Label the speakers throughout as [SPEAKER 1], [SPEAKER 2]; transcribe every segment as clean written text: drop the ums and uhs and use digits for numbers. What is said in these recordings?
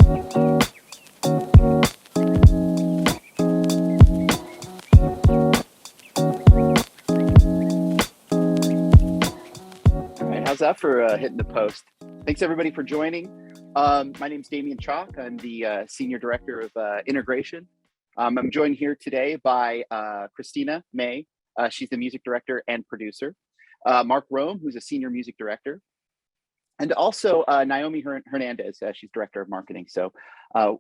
[SPEAKER 1] How's that for hitting the post? Thanks everybody for joining. My name's Damien Chock. I'm the Senior Director of Integration. I'm joined here today by Christina May. She's the Music Director and Producer. Mark Rome, who's a Senior Music Director. And also Naomi Hernandez, she's Director of Marketing. So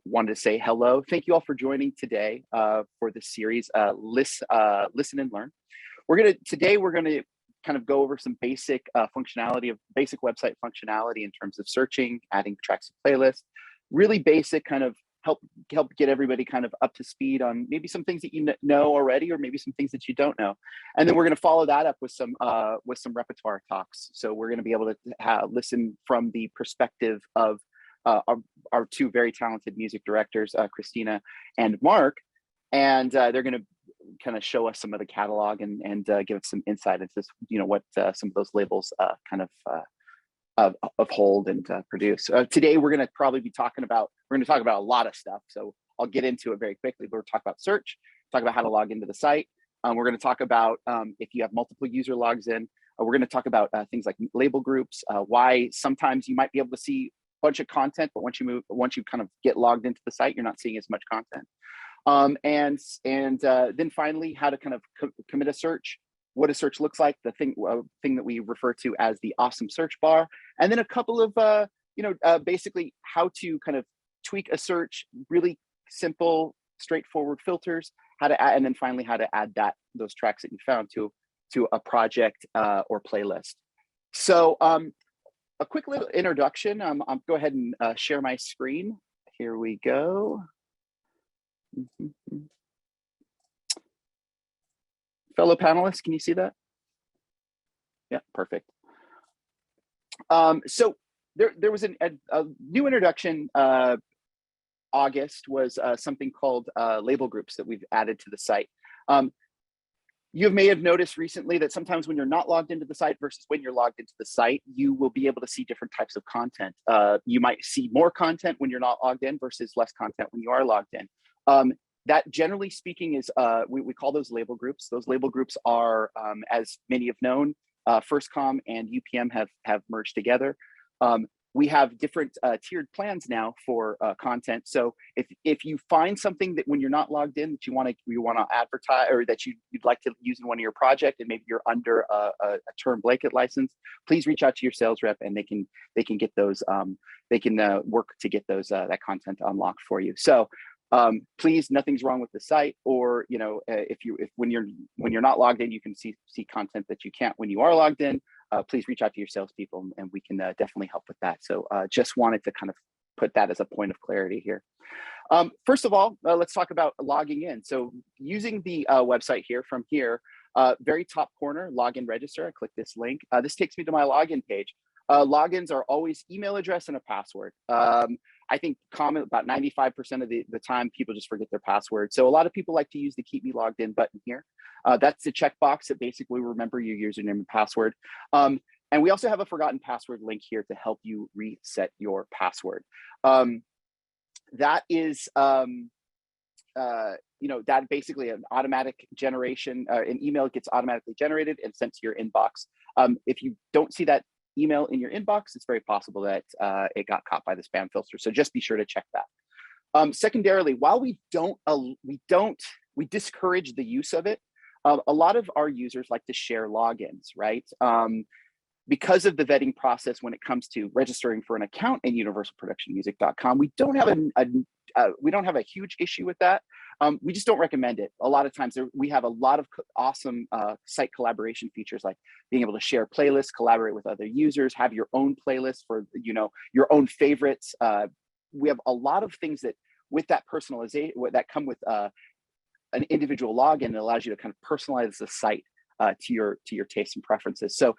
[SPEAKER 1] wanted to say hello. Thank you all for joining today for this series, Listen and Learn. Today we're gonna kind of go over some basic functionality of basic website functionality in terms of searching, adding tracks to playlists, really basic kind of help get everybody kind of up to speed on maybe some things that you know already, or maybe some things that you don't know. And then we're going to follow that up with some repertoire talks. So we're going to be able to listen from the perspective of our two very talented music directors, Christina and Mark, and they're going to kind of show us some of the catalog and give us some insight into what some of those labels kind of hold and produce. Today we're going to probably be talking about a lot of stuff, so I'll get into it very quickly. We're talking about search, talk about how to log into the site. We're going to talk about if you have multiple user logs in. We're going to talk about things like label groups, why sometimes you might be able to see a bunch of content, but once you kind of get logged into the site, you're not seeing as much content. And then finally, how to kind of commit a search, what a search looks like, the thing that we refer to as the awesome search bar, and then a couple of basically how to kind of tweak a search, really simple, straightforward filters, how to add, and then finally how to add those tracks that you found to a project or playlist. So a quick little introduction. I'll go ahead and share my screen. Here we go. Fellow panelists, can you see that? Yeah, perfect. So there was a new introduction. August was something called label groups that we've added to the site. You may have noticed recently that sometimes when you're not logged into the site versus when you're logged into the site, you will be able to see different types of content. You might see more content when you're not logged in versus less content when you are logged in. That generally speaking is, we call those label groups. Those label groups are, as many have known, FirstCom and UPM have merged together. We have different tiered plans now for content. So if you find something that when you're not logged in that you want to advertise, or that you'd like to use in one of your projects, and maybe you're under a term blanket license, please reach out to your sales rep and they can get those. They can work to get those that content unlocked for you. So. Please, nothing's wrong with the site, or if when you're not logged in, you can see content that you can't when you are logged in. Please reach out to your salespeople, and we can definitely help with that. So just wanted to kind of put that as a point of clarity here. First of all, let's talk about logging in. So using the website here, from here, very top corner, login register. I click this link. This takes me to my login page. Logins are always email address and a password. I think about 95% of the time people just forget their password. So a lot of people like to use the keep me logged in button here. That's the checkbox that basically remember your username and password. And we also have a forgotten password link here to help you reset your password. That is, that basically an automatic generation, an email gets automatically generated and sent to your inbox. If you don't see that email in your inbox, it's very possible that it got caught by the spam filter. So just be sure to check that. Secondarily, while we discourage the use of it, a lot of our users like to share logins, right? Because of the vetting process when it comes to registering for an account in universalproductionmusic.com, we don't have a huge issue with that. We just don't recommend it. A lot of times we have a lot of awesome site collaboration features, like being able to share playlists, collaborate with other users, have your own playlist for your own favorites. We have a lot of things that with that personalization that come with an individual login that allows you to kind of personalize the site to your tastes and preferences. So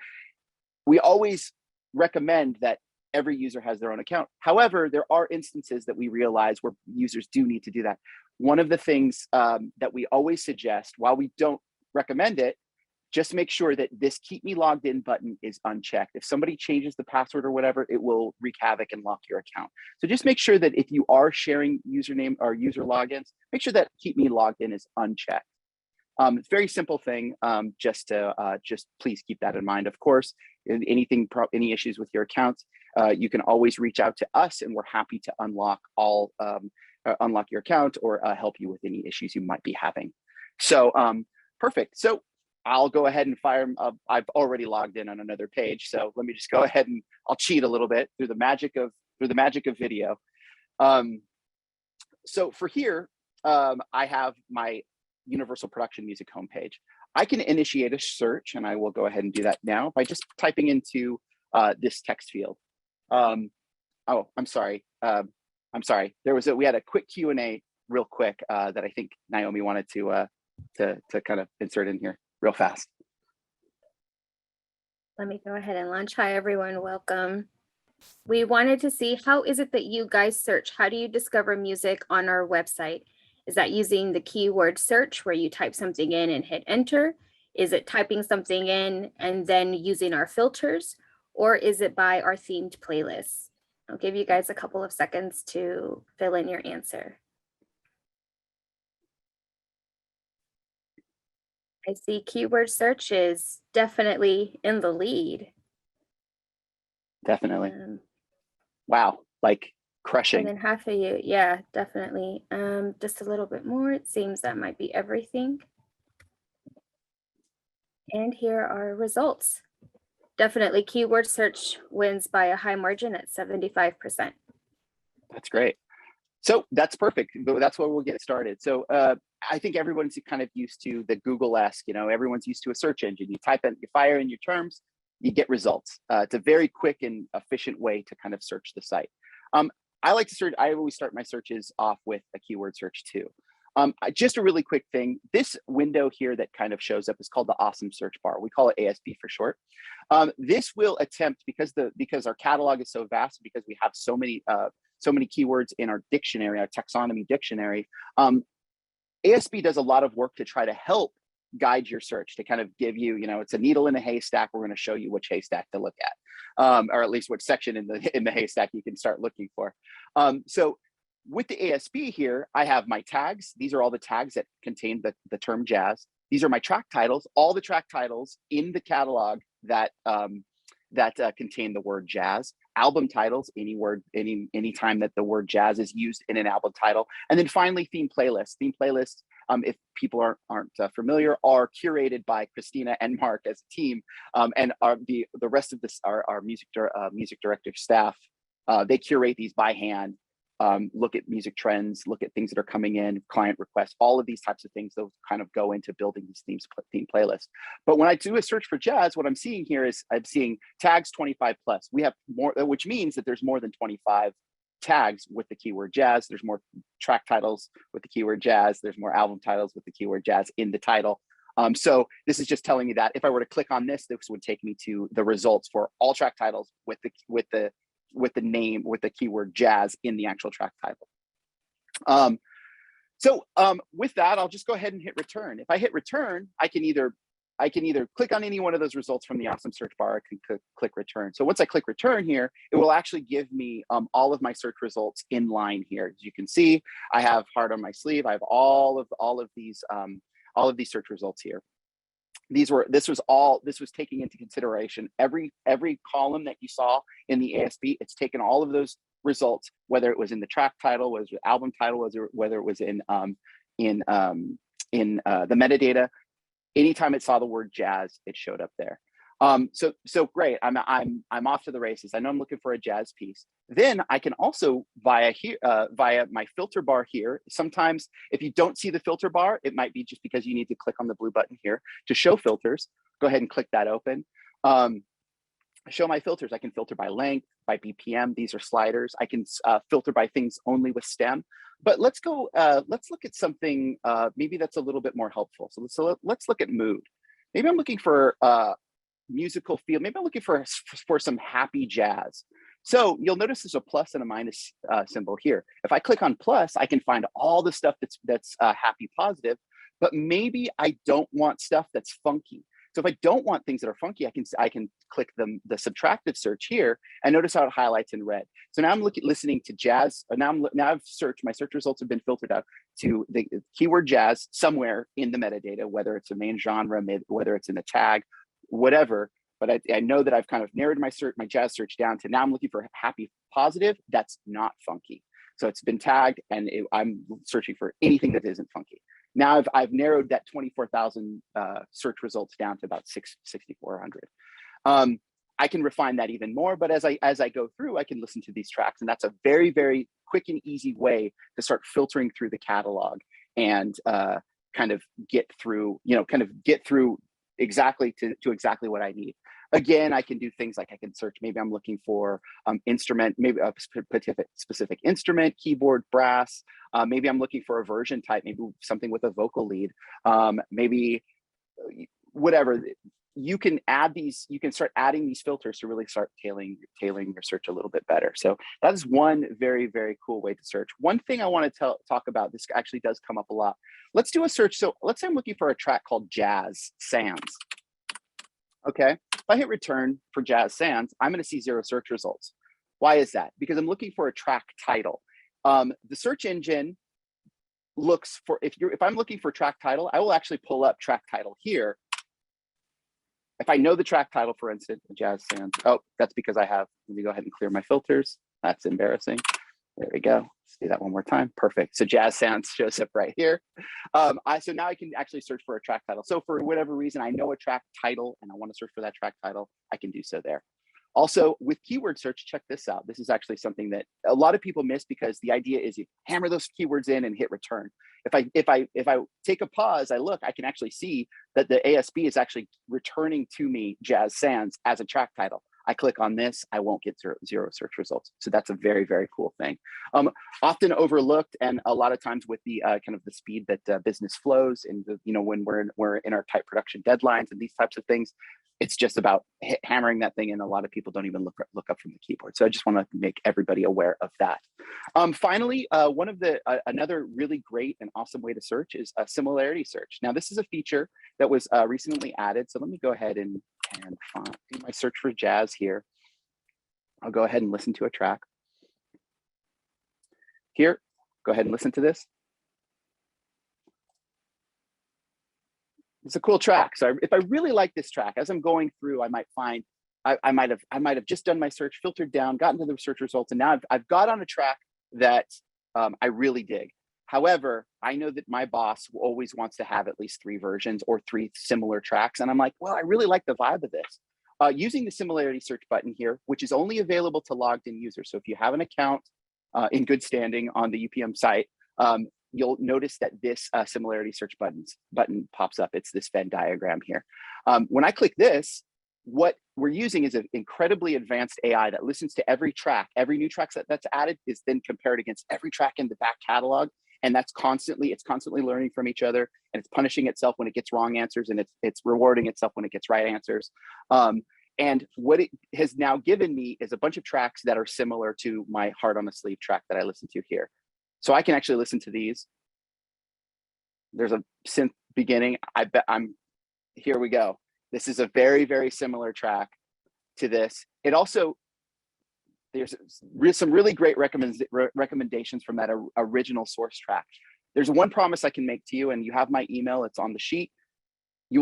[SPEAKER 1] we always recommend that every user has their own account. However, there are instances that we realize where users do need to do that. One of the things that we always suggest, while we don't recommend it, just make sure that this keep me logged in button is unchecked. If somebody changes the password or whatever, it will wreak havoc and lock your account. So just make sure that if you are sharing username or user logins, make sure that keep me logged in is unchecked. It's a very simple thing, just please keep that in mind. Of course, any issues with your accounts, you can always reach out to us and we're happy to unlock your account or help you with any issues you might be having. So perfect. So I'll go ahead and fire. I've already logged in on another page, so let me just go ahead and I'll cheat a little bit through the magic of video. So for here, I have my Universal Production Music homepage. I can initiate a search, and I will go ahead and do that now by just typing into this text field. Oh, I'm sorry. We had a quick Q&A real quick that I think Naomi wanted to kind of insert in here real fast.
[SPEAKER 2] Let me go ahead and launch. Hi, everyone. Welcome. We wanted to see, how is it that you guys search? How do you discover music on our website? Is that using the keyword search where you type something in and hit enter? Is it typing something in and then using our filters? Or is it by our themed playlists? I'll give you guys a couple of seconds to fill in your answer. I see keyword search is definitely in the lead.
[SPEAKER 1] Definitely. Wow, like crushing.
[SPEAKER 2] More than half of you, yeah, definitely. Just a little bit more. It seems that might be everything. And here are results. Definitely keyword search wins by a high margin at 75%.
[SPEAKER 1] That's great. So that's perfect. That's where we'll get started. So I think everyone's kind of used to the Google-esque, everyone's used to a search engine. You type in, you fire in your terms, you get results. It's a very quick and efficient way to kind of search the site. I like to search, I always start my searches off with a keyword search too. Just a really quick thing, this window here that kind of shows up is called the awesome search bar. We call it ASB for short. This will attempt, because our catalog is so vast, because we have so many keywords in our dictionary, our taxonomy dictionary, ASB does a lot of work to try to help guide your search, to kind of give you, it's a needle in a haystack. We're going to show you which haystack to look at, or at least which section in the haystack you can start looking for. So with the ASB here, I have my tags. These are all the tags that contain the term jazz. These are my track titles, all the track titles in the catalog that contain the word jazz. Album titles, any time that the word jazz is used in an album title. And then finally, theme playlists. Theme playlists, if people aren't familiar, are curated by Christina and Mark as a team, and are the rest of this, our music director staff. They curate these by hand. Look at music trends, look at things that are coming in, client requests, all of these types of things, those kind of go into building these theme playlists. But when I do a search for jazz, what I'm seeing here is I'm seeing tags 25 plus. We have more, which means that there's more than 25 tags with the keyword jazz. There's more track titles with the keyword jazz. There's more album titles with the keyword jazz in the title. So this is just telling me that if I were to click on this would take me to the results for all track titles with the keyword jazz in the actual track title. With that, I'll just go ahead and hit return. If I hit return, I can either click on any one of those results from the awesome search bar. I can click return. So once I click return here, it will actually give me all of my search results in line here. As you can see, I have heart on my sleeve. I have all of these search results here. This was taking into consideration every column that you saw in the ASB. It's taken all of those results, whether it was in the track title, whether it was album title, whether it was in the metadata. Anytime it saw the word jazz, it showed up there. So great. I'm off to the races. I know I'm looking for a jazz piece. Then I can also via my filter bar here. Sometimes if you don't see the filter bar, it might be just because you need to click on the blue button here to show filters. Go ahead and click that open. Show my filters. I can filter by length, by BPM. These are sliders. I can filter by things only with stem. But let's look at something maybe that's a little bit more helpful. So let's look at mood. Maybe I'm looking for musical feel. Maybe I'm looking for some happy jazz. So you'll notice there's a plus and a minus symbol here. If I click on plus, I can find all the stuff that's happy, positive, but maybe I don't want stuff that's funky. So if I don't want things that are funky, I can click the subtractive search here, and notice how it highlights in red. So now I'm listening to jazz. Now I've searched, my search results have been filtered out to the keyword jazz somewhere in the metadata, whether it's a main genre, whether it's in the tag, whatever. But I know that I've kind of narrowed my jazz search down to now I'm looking for happy positive. That's not funky. So it's been tagged, and I'm searching for anything that isn't funky. Now I've narrowed that 24,000 search results down to about 6,400. I can refine that even more, but as I go through, I can listen to these tracks, and that's a very, very quick and easy way to start filtering through the catalog and kind of get through exactly to exactly what I need. Again, I can do things like I can search, maybe I'm looking for instrument, maybe a specific instrument, keyboard, brass. Maybe I'm looking for a version type, maybe something with a vocal lead, maybe whatever. You can start adding these filters to really start tailoring your search a little bit better. So that is one very, very cool way to search. One thing I want to talk about, this actually does come up a lot. Let's do a search. So let's say I'm looking for a track called Jazz Sands. Okay, if I hit return for Jazz Sands, I'm going to see 0 search results. Why is that? Because I'm looking for a track title. The search engine looks for, if I'm looking for track title, I will actually pull up track title here. If I know the track title, for instance, Jazz Sands, oh, that's because let me go ahead and clear my filters. That's embarrassing. There we go. Let's do that one more time. Perfect. So Jazz Sands shows up right here. So now I can actually search for a track title. So for whatever reason, I know a track title and I want to search for that track title, I can do so there. Also with keyword search, check this out. This is actually something that a lot of people miss, because the idea is you hammer those keywords in and hit return. If I take a pause, I can actually see that the ASB is actually returning to me Jazz Sands as a track title. I click on this, I won't get 0 search results. So that's a very, very cool thing. Often overlooked, and a lot of times with the kind of the speed that business flows, and when we're in our tight production deadlines and these types of things, it's just about hammering that thing, and a lot of people don't even look up from the keyboard. So I just want to make everybody aware of that. Finally, another really great and awesome way to search is a similarity search. Now, this is a feature that was recently added. So let me go ahead and do my search for jazz here. I'll go ahead and listen to a track. Here, go ahead and listen to this. It's a cool track. So if I really like this track, as I'm going through, I might find I might have just done my search, filtered down, gotten to the search results, and now I've got on a track that I really dig. However, I know that my boss always wants to have at least 3 versions or 3 similar tracks, and I'm like, well, I really like the vibe of this. Using the similarity search button here, which is only available to logged in users. So if you have an account in good standing on the UPM site, you'll notice that this similarity search button pops up. It's this Venn diagram here. When I click this, what we're using is an incredibly advanced AI that listens to every track. Every new track that's added is then compared against every track in the back catalog. And it's constantly learning from each other, and it's punishing itself when it gets wrong answers, and it's rewarding itself when it gets right answers. And what it has now given me is a bunch of tracks that are similar to my Heart on a Sleeve track that I listen to here. So I can actually listen to these. There's a synth beginning. Here we go. This is a very, very similar track to this. It also, there's some really great recommendations from that original source track. There's one promise I can make to you, and you have my email, it's on the sheet. It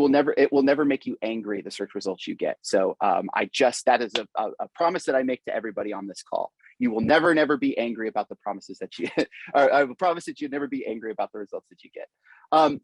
[SPEAKER 1] will never make you angry, the search results you get. So that is a promise that I make to everybody on this call. You will never be angry about the promises that you, or I will promise that you'll never be angry about the results that you get.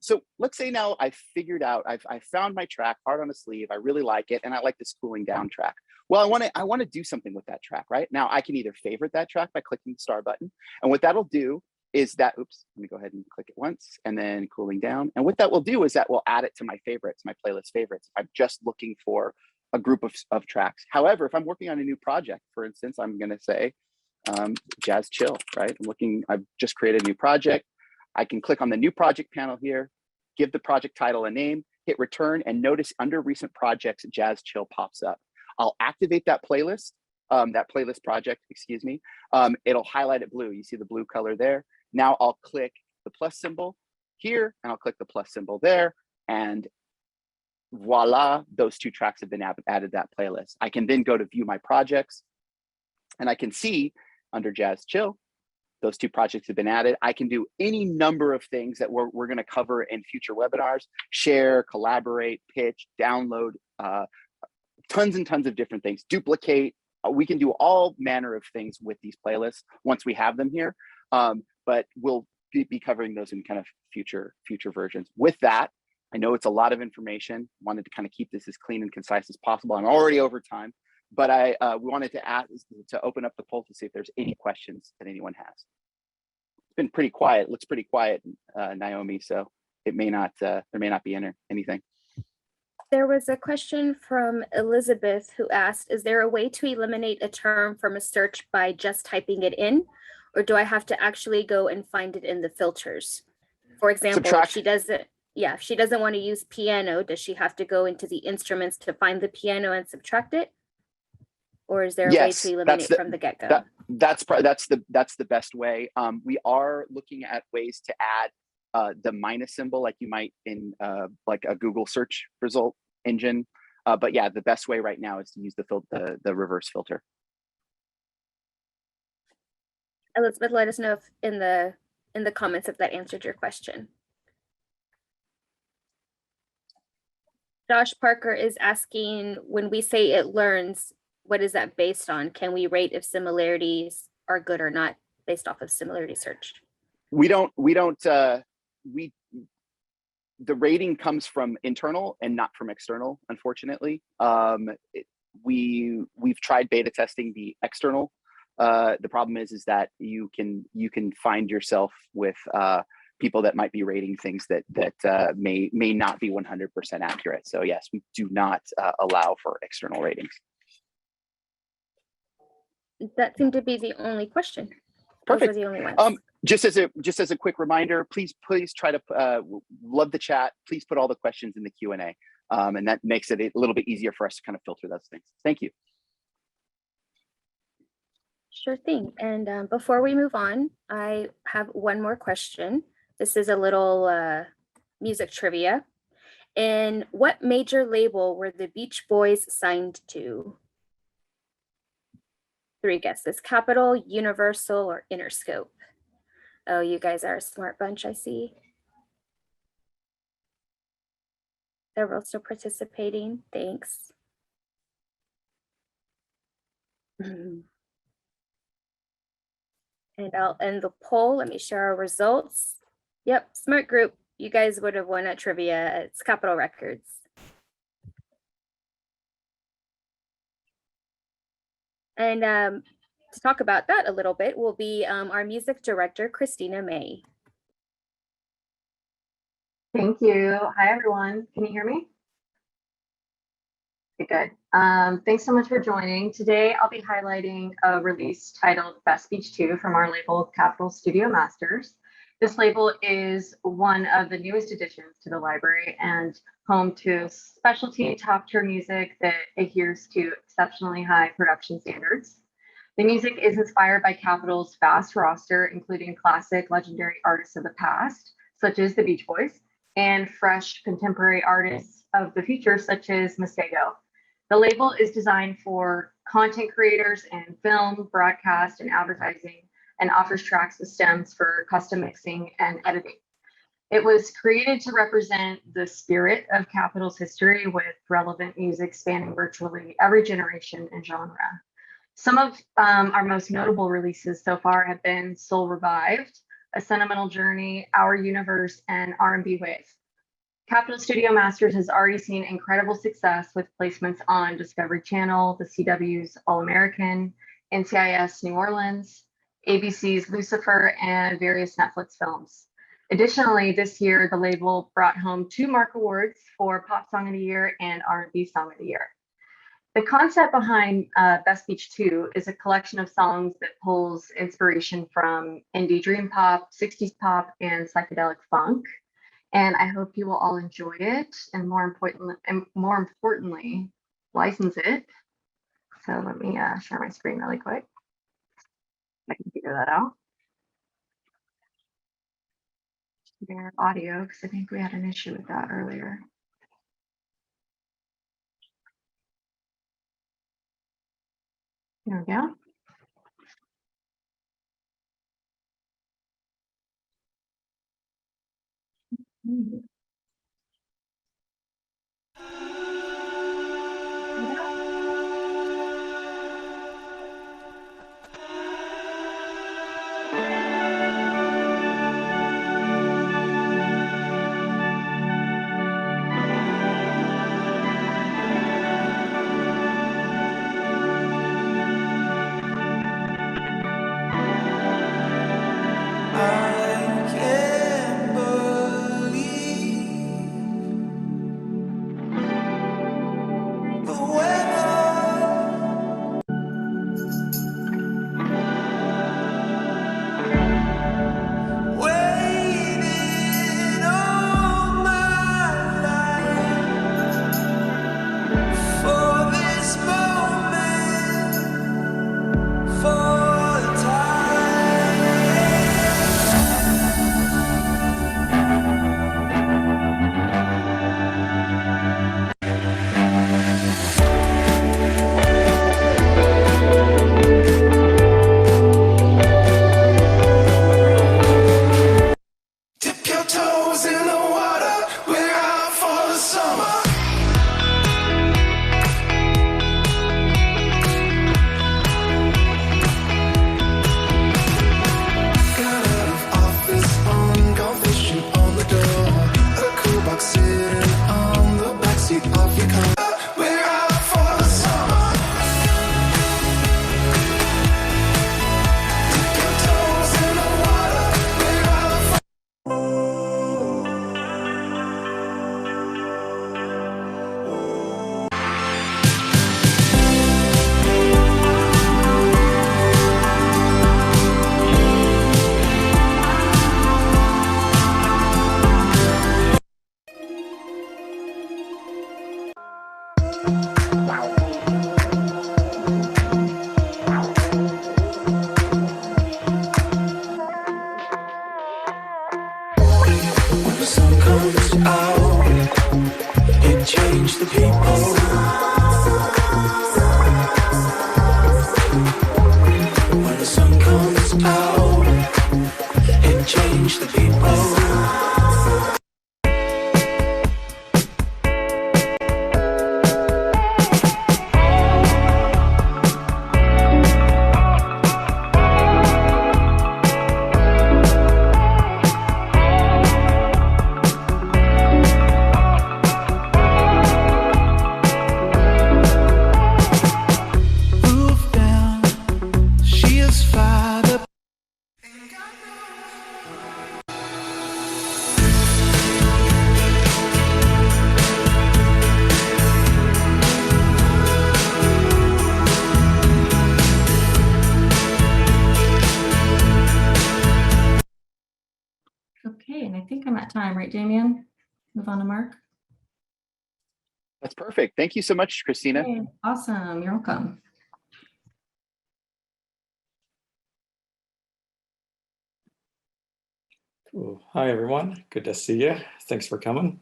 [SPEAKER 1] So let's say now I've figured out, I found my track, Heart on a Sleeve, I really like it, and I like this cooling down track. Well, I want to do something with that track, right? Now I can either favorite that track by clicking the star button, and what that'll do is that, oops, let me go ahead and click it once, and then cooling down. And what that will do is that will add it to my favorites, my playlist favorites, if I'm just looking for a group of tracks. However, if I'm working on a new project, for instance, I'm gonna say Jazz Chill, right? I've just created a new project. I can click on the new project panel here, give the project title a name, hit return, and notice under recent projects, Jazz Chill pops up. I'll activate that playlist, project, excuse me. It'll highlight it blue. You see the blue color there. Now I'll click the plus symbol here, and I'll click the plus symbol there, and voila, those 2 tracks have been added to that playlist. I can then go to view my projects, and I can see under Jazz Chill, those 2 projects have been added. I can do any number of things that we're going to cover in future webinars: share, collaborate, pitch, download, tons and tons of different things, duplicate. We can do all manner of things with these playlists once we have them here. But we'll be covering those in kind of future versions. With that, I know it's a lot of information. Wanted to kind of keep this as clean and concise as possible. I'm already over time, but I wanted to open up the poll to see if there's any questions that anyone has. It's been pretty quiet. Looks pretty quiet, Naomi. So it may not there may not be anything.
[SPEAKER 2] There was a question from Elizabeth who asked, is there a way to eliminate a term from a search by just typing it in? Or do I have to actually go and find it in the filters? For example, if she doesn't want to use piano, does she have to go into the instruments to find the piano and subtract it? Or is there a way to eliminate from the get-go?
[SPEAKER 1] That's the best way. We are looking at ways to add the minus symbol, like you might in like a Google search result engine. But yeah, the best way right now is to use the reverse filter.
[SPEAKER 2] Elizabeth, let us know if in the comments if that answered your question. Josh Parker is asking, when we say it learns, what is that based on? Can we rate if similarities are good or not based off of similarity search?
[SPEAKER 1] The rating comes from internal and not from external, unfortunately. We've tried beta testing the external. The problem is that you can find yourself with people that might be rating things that may not be 100% accurate. So yes, we do not allow for external ratings.
[SPEAKER 2] That seemed to be the only question.
[SPEAKER 1] Perfect.
[SPEAKER 2] Those were the only ones.
[SPEAKER 1] Just as a quick reminder, please try to love the chat. Please put all the questions in the Q&A, and that makes it a little bit easier for us to kind of filter those things. Thank you.
[SPEAKER 2] Sure thing. And before we move on, I have one more question. This is a little music trivia. And what major label were the Beach Boys signed to? 3 guesses: Capitol, Universal, or Interscope. Oh, you guys are a smart bunch, I see. They're also participating. Thanks. And I'll end the poll. Let me share our results. Yep, smart group. You guys would have won at trivia. It's Capitol Records. And to talk about that a little bit will be our music director, Christina May.
[SPEAKER 3] Thank you. Hi, everyone. Can you hear me? Okay, good. Thanks so much for joining. Today, I'll be highlighting a release titled Best Beach 2 from our label, Capitol Studio Masters. This label is one of the newest additions to the library and home to specialty top-tier music that adheres to exceptionally high production standards. The music is inspired by Capitol's vast roster, including classic legendary artists of the past, such as the Beach Boys, and fresh contemporary artists of the future, such as Masego. The label is designed for content creators in film, broadcast, and advertising, and offers tracks with stems for custom mixing and editing. It was created to represent the spirit of Capitol's history with relevant music spanning virtually every generation and genre. Some of our most notable releases so far have been Soul Revived, A Sentimental Journey, Our Universe, and R&B Wave. Capitol Studio Masters has already seen incredible success with placements on Discovery Channel, the CW's All American, NCIS New Orleans, ABC's Lucifer, and various Netflix films. Additionally, this year, the label brought home 2 MARC awards for Pop Song of the Year and R&B Song of the Year. The concept behind Best Beach 2 is a collection of songs that pulls inspiration from indie dream pop, 60s pop, and psychedelic funk. And I hope you will all enjoy it and more importantly, license it. So let me share my screen really quick. I can figure that out. Their audio, because I think we had an issue with that earlier. There we go. Okay, and I think I'm at time, right, Damien? Move on to Mark.
[SPEAKER 1] That's perfect. Thank you so much, Christina.
[SPEAKER 3] Okay, awesome. You're welcome.
[SPEAKER 4] Cool. Hi, everyone. Good to see you. Thanks for coming.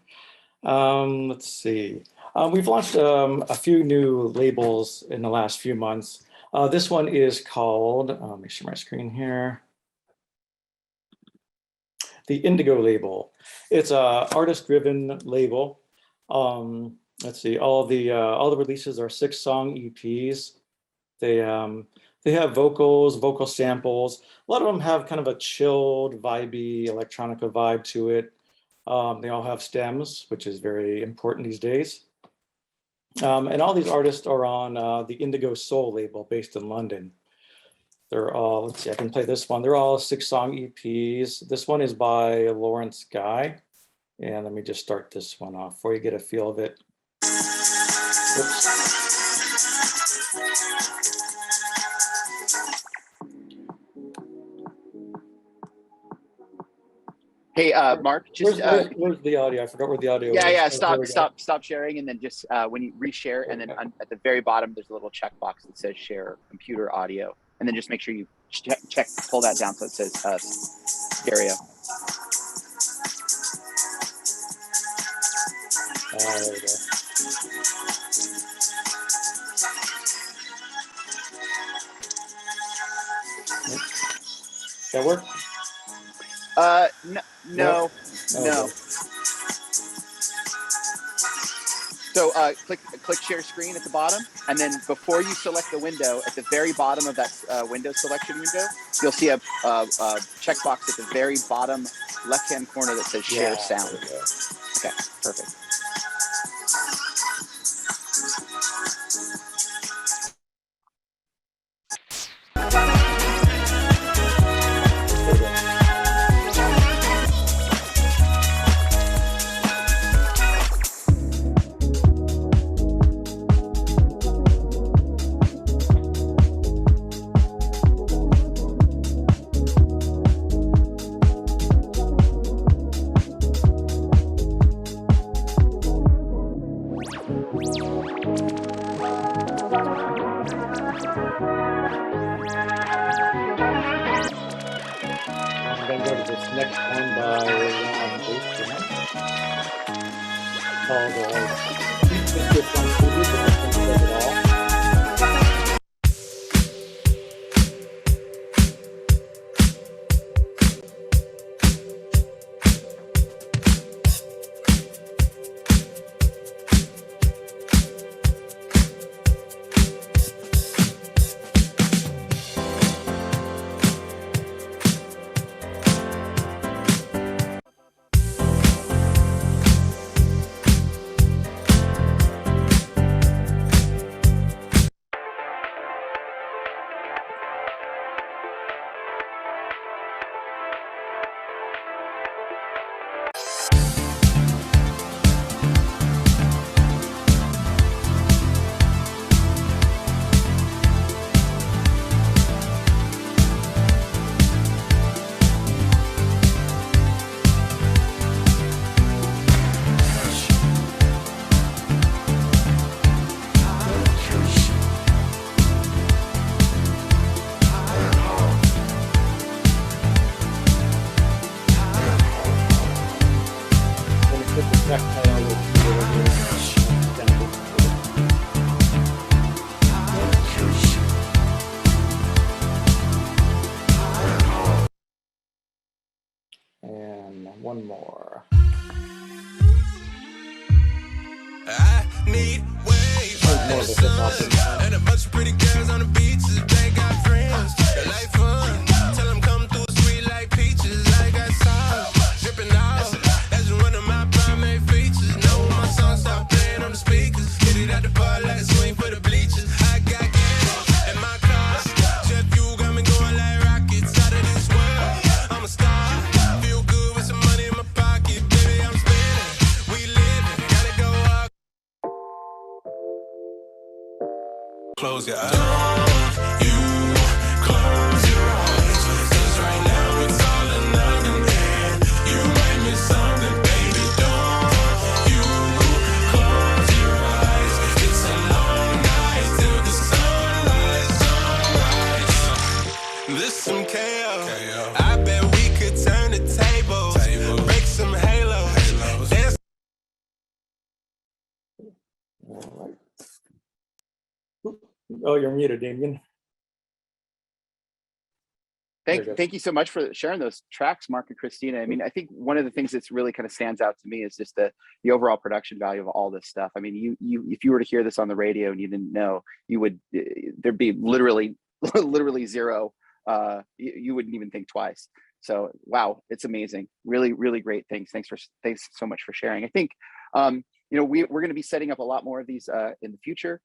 [SPEAKER 4] Let's see. We've launched a few new labels in the last few months. This one is called, make sure my screen here, the Indigo label. It's a artist-driven label. Let's see, all the releases are 6-song EPs. They have vocals, vocal samples. A lot of them have kind of a chilled, vibey, electronica vibe to it. They all have stems, which is very important these days. And all these artists are on the Indigo Soul label based in London. They're all, let's see, I can play this one. They're all 6-song EPs. This one is by Lawrence Guy. And let me just start this one off before you get a feel of it. Oops.
[SPEAKER 1] Hey, Mark, just
[SPEAKER 4] where's the audio? I forgot where the audio
[SPEAKER 1] yeah,
[SPEAKER 4] was.
[SPEAKER 1] yeah, stop sharing, and then just when you reshare, and then at the very bottom there's a little checkbox that says share computer audio, and then just make sure you pull that down so it says stereo.
[SPEAKER 4] There we go. That work?
[SPEAKER 1] No.
[SPEAKER 4] Okay.
[SPEAKER 1] So click share screen at the bottom, and then before you select the window, at the very bottom of that window selection window, you'll see a checkbox at the very bottom left-hand corner that says share sound. Okay, perfect.
[SPEAKER 4] And then go to this next one by called and one more.
[SPEAKER 5] I need waves and a bunch of pretty girls on the beaches. They got friends, they like fun. Tell them come through sweet like peaches. I got sauce dripping out. That's one of my primary features. Know when my song start playing on the speakers. Get it out the bar like a swing for the bleachers. I got gas in my car. Jet fuel got me going like rockets out of this world. I'm a star. Feel good with some money in my pocket, baby. I'm spinning. We living, gotta go up. Close your eyes. Don't you close your eyes. 'Cause right now it's all or nothing. And you might miss something, baby. Don't you close your eyes. It's a long night till the sunrise, sunrise. This some KO. I bet we could turn the tables. Break some halos. Dance.
[SPEAKER 4] All right. Oh, you're muted, Damien.
[SPEAKER 1] Thank you so much for sharing those tracks, Mark and Christina. I mean, I think one of the things that's really kind of stands out to me is just the overall production value of all this stuff. I mean, you if you were to hear this on the radio and you didn't know, you would there'd be literally zero. You wouldn't even think twice. So wow, it's amazing. Really, really great things. Thanks so much for sharing. I think we're going to be setting up a lot more of these in the future.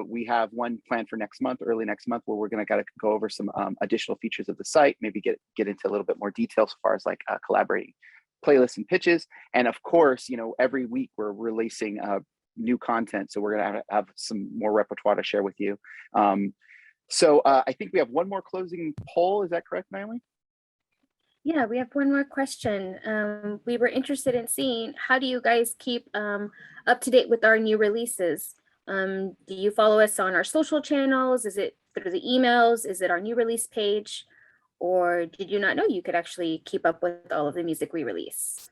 [SPEAKER 1] We have one planned for early next month, where we're going to go over some additional features of the site, maybe get into a little bit more detail as far as like collaborating playlists and pitches. And of course, every week we're releasing new content. So we're going to have some more repertoire to share with you. So I think we have one more closing poll. Is that correct, Naomi?
[SPEAKER 2] Yeah, we have one more question. We were interested in seeing, how do you guys keep up to date with our new releases? Do you follow us on our social channels? Is it through the emails? Is it our new release page? Or did you not know you could actually keep up with all of the music we release?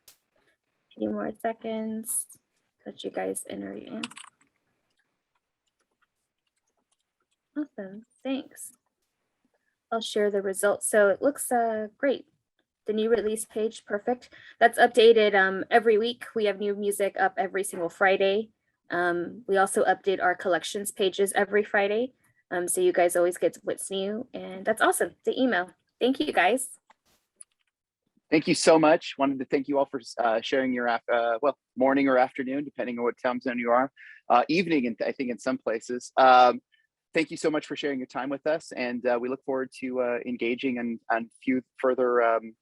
[SPEAKER 2] A few more seconds. Let you guys enter in. Awesome, thanks. I'll share the results. So it looks great. The new release page, perfect. That's updated every week. We have new music up every single Friday. We also update our collections pages every Friday. So you guys always get what's new, and that's awesome. The email. Thank you guys.
[SPEAKER 1] Thank you so much. Wanted to thank you all for sharing your well, morning or afternoon, depending on what time zone you are. Evening, I think in some places. Thank you so much for sharing your time with us, and we look forward to engaging and few further,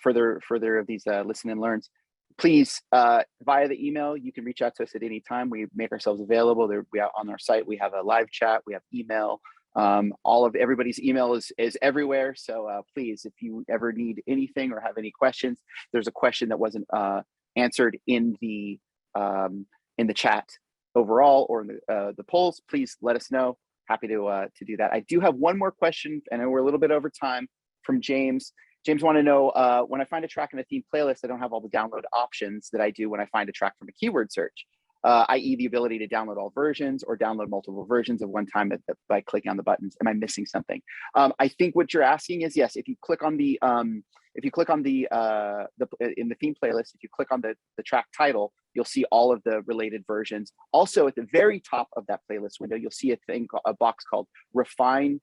[SPEAKER 1] further of these listen and learns. Please, via the email, you can reach out to us at any time. We make ourselves available. We are on our site. We have a live chat. We have email. All of everybody's email is everywhere. So please, if you ever need anything or have any questions, there's a question that wasn't answered in the chat overall or in the polls, please let us know. Happy to do that. I do have one more question, and we're a little bit over time, from James. James want to know, when I find a track in a theme playlist, I don't have all the download options that I do when I find a track from a keyword search, i.e. the ability to download all versions or download multiple versions of one time by clicking on the buttons. Am I missing something? I think what you're asking is, yes, if you click on the in the theme playlist, if you click on the track title, you'll see all of the related versions. Also, at the very top of that playlist window, you'll see a box called refine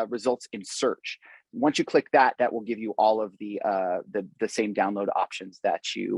[SPEAKER 1] results in search. Once you click that, that will give you all of the same download options that you're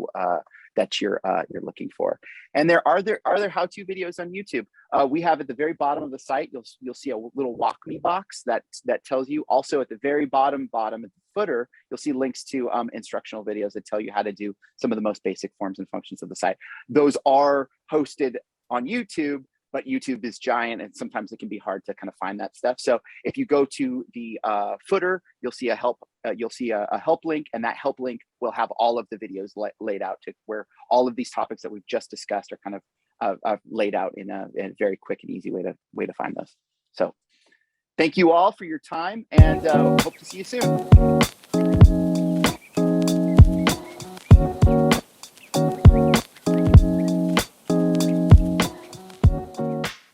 [SPEAKER 1] looking for. And there are how-to videos on YouTube. We have at the very bottom of the site, you'll see a little walk me box that tells you. Also at the very bottom at the footer, you'll see links to instructional videos that tell you how to do some of the most basic forms and functions of the site. Those are hosted on YouTube, but YouTube is giant and sometimes it can be hard to kind of find that stuff. So if you go to the footer, you'll see a help link, and that help link will have all of the videos laid out to where all of these topics that we've just discussed are kind of laid out in a very quick and easy way to find those. So thank you all for your time, and hope to see you soon.